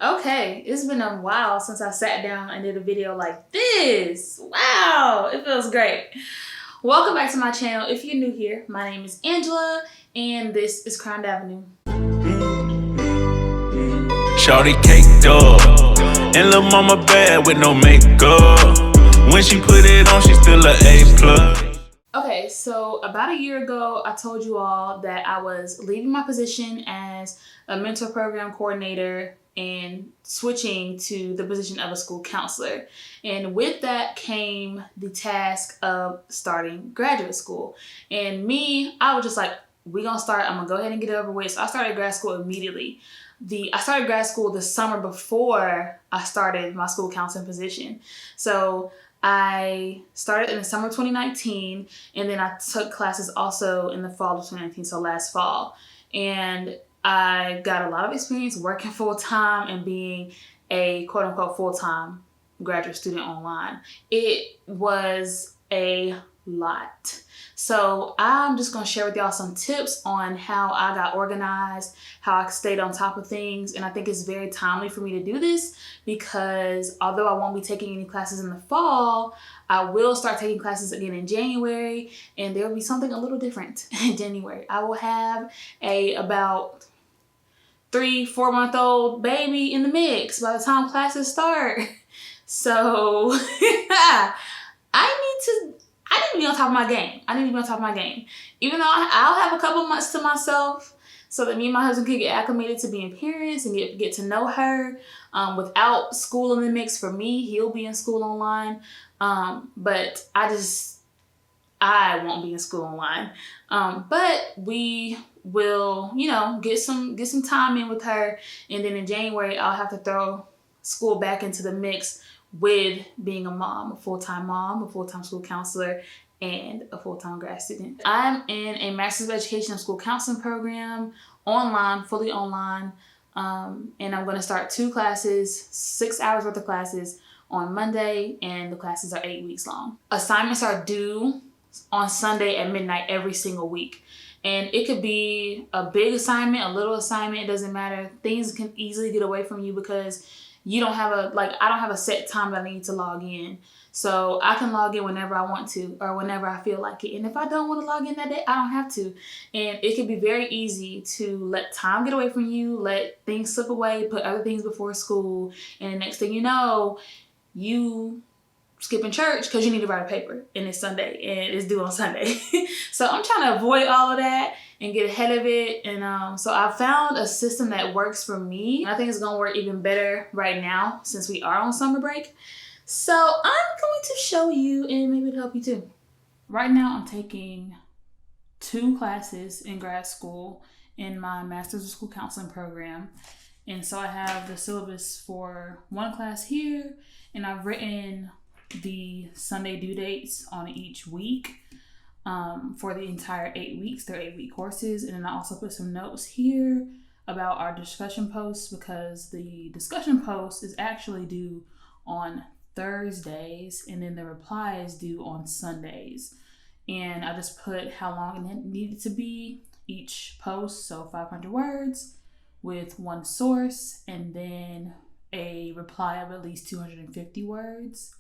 Okay, it's been a while since I sat down and did a video like this. Wow, it feels great. Welcome back to my channel. If you're new here, my name is Angela and this is Crown Avenue. Shawty caked up, and lil' mama bad with no makeup. When she put it on, she still a A+. Okay, so about a year ago, I told you all that I was leaving my position as a mentor program coordinator and switching to the position of a school counselor. And with that came the task of starting graduate school. And me, I was just like, we're gonna start, I'm gonna go ahead and get it over with. So I started grad school immediately. I started grad school the summer before I started my school counseling position. So I started in the summer of 2019, and then I took classes also in the fall of 2019, so last fall. And I got a lot of experience working full-time and being a quote-unquote full-time graduate student online. It was a lot. So I'm just going to share with y'all some tips on how I got organized, how I stayed on top of things. And I think it's very timely for me to do this because although I won't be taking any classes in the fall, I will start taking classes again in January, and there will be something a little different in January. I will have about 3-4 month old baby in the mix by the time classes start. So I need to be on top of my game. Even though I'll have a couple months to myself so that me and my husband can get acclimated to being parents and get to know her. Without school in the mix for me, he'll be in school online. But I won't be in school online. But we will, get some time in with her. And then in January, I'll have to throw school back into the mix with being a mom, a full-time school counselor, and a full-time grad student. I'm in a Master's of Education and School Counseling program, fully online, and I'm going to start 2 classes, 6 hours worth of classes on Monday, and the classes are 8 weeks long. Assignments are due on Sunday at midnight every single week. And it could be a big assignment, a little assignment, it doesn't matter. Things can easily get away from you because I don't have a set time that I need to log in. So I can log in whenever I want to or whenever I feel like it. And if I don't want to log in that day, I don't have to. And it can be very easy to let time get away from you, let things slip away, put other things before school. And the next thing you know, you skipping church because you need to write a paper and it's Sunday and it's due on Sunday. So I'm trying to avoid all of that and get ahead of it. And so I found a system that works for me. I think it's gonna work even better right now since we are on summer break. So I'm going to show you and maybe it'll help you too. Right now I'm taking 2 classes in grad school in my Master's of School Counseling program. And so I have the syllabus for 1 class here, and I've written the Sunday due dates on each week for the entire 8 weeks. They're 8-week courses. And then I also put some notes here about our discussion posts because the discussion post is actually due on Thursdays and then the reply is due on Sundays. And I just put how long it needed to be each post, so 500 words with 1 source and then a reply of at least 250 words.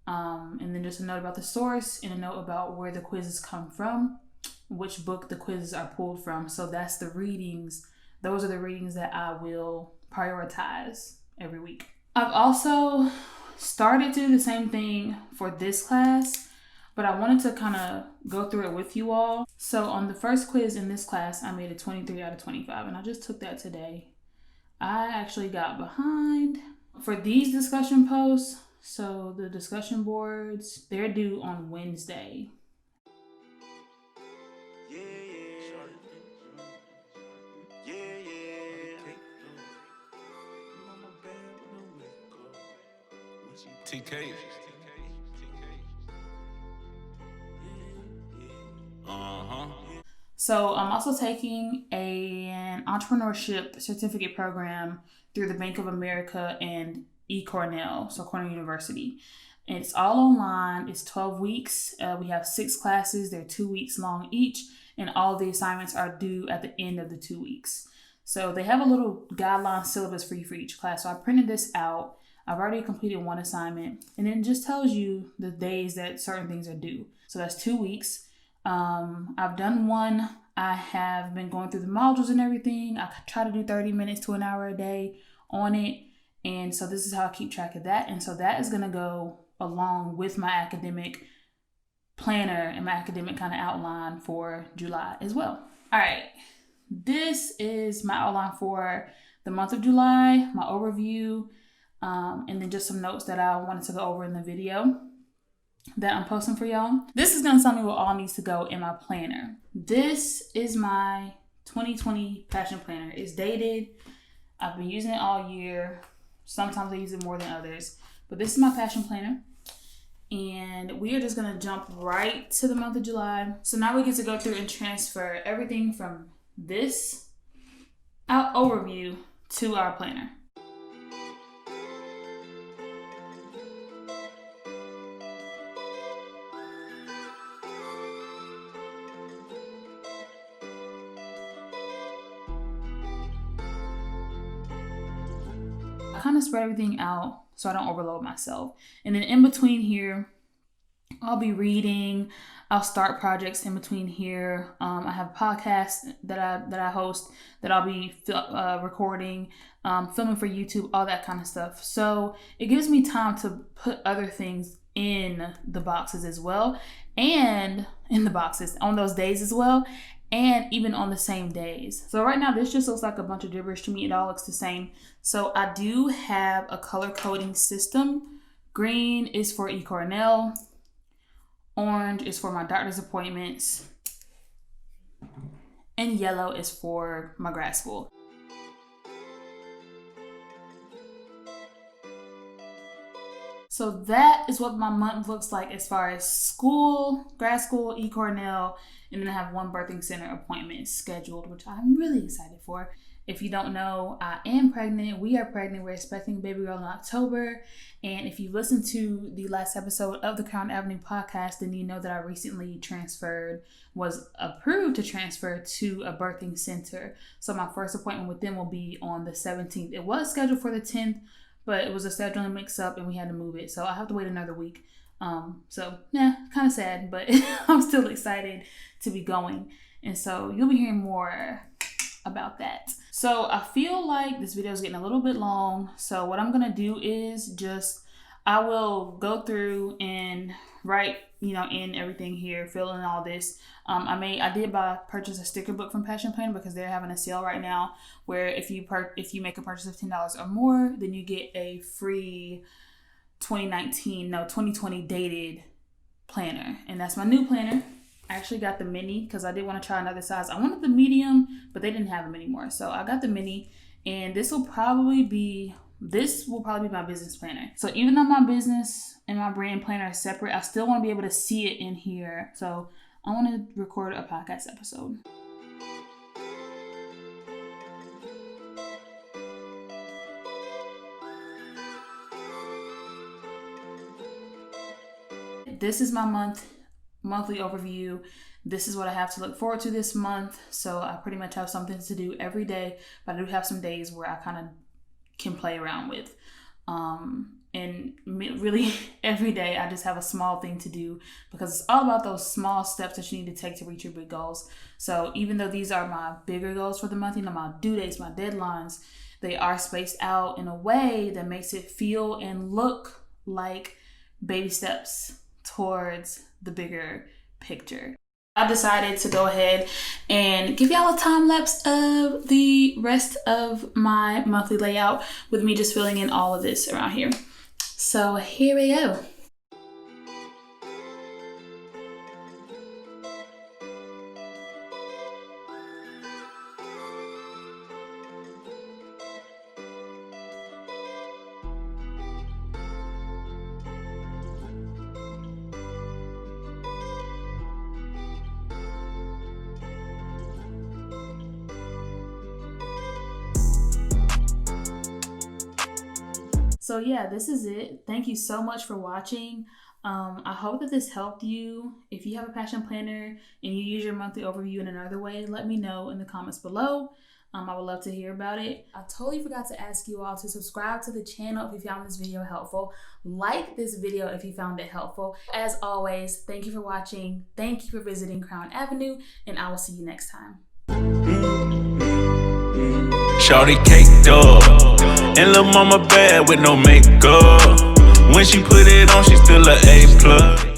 And then just a note about the source and a note about where the quizzes come from, which book the quizzes are pulled from. So that's the readings. Those are the readings that I will prioritize every week. I've also started to do the same thing for this class, but I wanted to kind of go through it with you all. So on the first quiz in this class, I made a 23 out of 25, and I just took that today. I actually got behind. For these discussion posts, so the discussion boards, they're due on Wednesday. TK. So I'm also taking an entrepreneurship certificate program through the Bank of America and Cornell, so Cornell University. And it's all online. It's 12 weeks. We have 6 classes. They're 2 weeks long each, and all the assignments are due at the end of the 2 weeks. So they have a little guideline syllabus for you for each class. So I printed this out. I've already completed one assignment, and it just tells you the days that certain things are due. So that's 2 weeks. I've done one. I have been going through the modules and everything. I try to do 30 minutes to an hour a day on it. And so this is how I keep track of that. And so that is going to go along with my academic planner and my academic kind of outline for July as well. All right. This is my outline for the month of July, my overview, and then just some notes that I wanted to go over in the video that I'm posting for y'all. This is going to tell me what all needs to go in my planner. This is my 2020 passion planner. It's dated. I've been using it all year. Sometimes I use it more than others. But this is my passion planner. And we are just going to jump right to the month of July. So now we get to go through and transfer everything from this overview to our planner. I kind of spread everything out so I don't overload myself. And then in between here, I'll be reading. I'll start projects in between here. I have podcasts that I host that I'll be recording, filming for YouTube, all that kind of stuff. So it gives me time to put other things in the boxes as well, and in the boxes on those days as well, and even on the same days. So right now this just looks like a bunch of gibberish to me. It all looks the same. So I do have a color coding system. Green is for eCornell. Orange is for my doctor's appointments. And yellow is for my grad school. So that is what my month looks like as far as school, grad school, eCornell, and then I have one birthing center appointment scheduled, which I'm really excited for. If you don't know, I am pregnant. We are pregnant. We're expecting a baby girl in October. And if you listened to the last episode of the Crown Avenue podcast, then you know that I recently was approved to transfer to a birthing center. So my first appointment with them will be on the 17th. It was scheduled for the 10th, but it was a scheduling mix up and we had to move it. So I have to wait another week. So yeah, kind of sad, but I'm still excited to be going. And so you'll be hearing more about that. So I feel like this video is getting a little bit long. So what I'm going to do is I will go through and write, in everything here, fill in all this. I did purchase a sticker book from Passion Planner because they're having a sale right now where if you make a purchase of $10 or more, then you get a free 2020 dated planner. And that's my new planner. I actually got the mini because I did want to try another size. I wanted the medium, but they didn't have them anymore. So I got the mini, and this will probably be my business planner. So even though my business and my brand planner are separate, I still want to be able to see it in here. So I want to record a podcast episode. This is my monthly overview. This is what I have to look forward to this month. So I pretty much have something to do every day, but I do have some days where I kind of can play around with. And really every day I just have a small thing to do because it's all about those small steps that you need to take to reach your big goals. So even though these are my bigger goals for the month, my due dates, my deadlines, they are spaced out in a way that makes it feel and look like baby steps towards the bigger picture. I decided to go ahead and give y'all a time lapse of the rest of my monthly layout with me just filling in all of this around here. So here we go. So yeah, this is it. Thank you so much for watching. I hope that this helped you. If you have a passion planner and you use your monthly overview in another way, let me know in the comments below. I would love to hear about it. I totally forgot to ask you all to subscribe to the channel if you found this video helpful. Like this video if you found it helpful. As always, thank you for watching. Thank you for visiting Crown Avenue, and I will see you next time. Shawty caked up, and lil' mama bad with no makeup. When she put it on, she still a A+.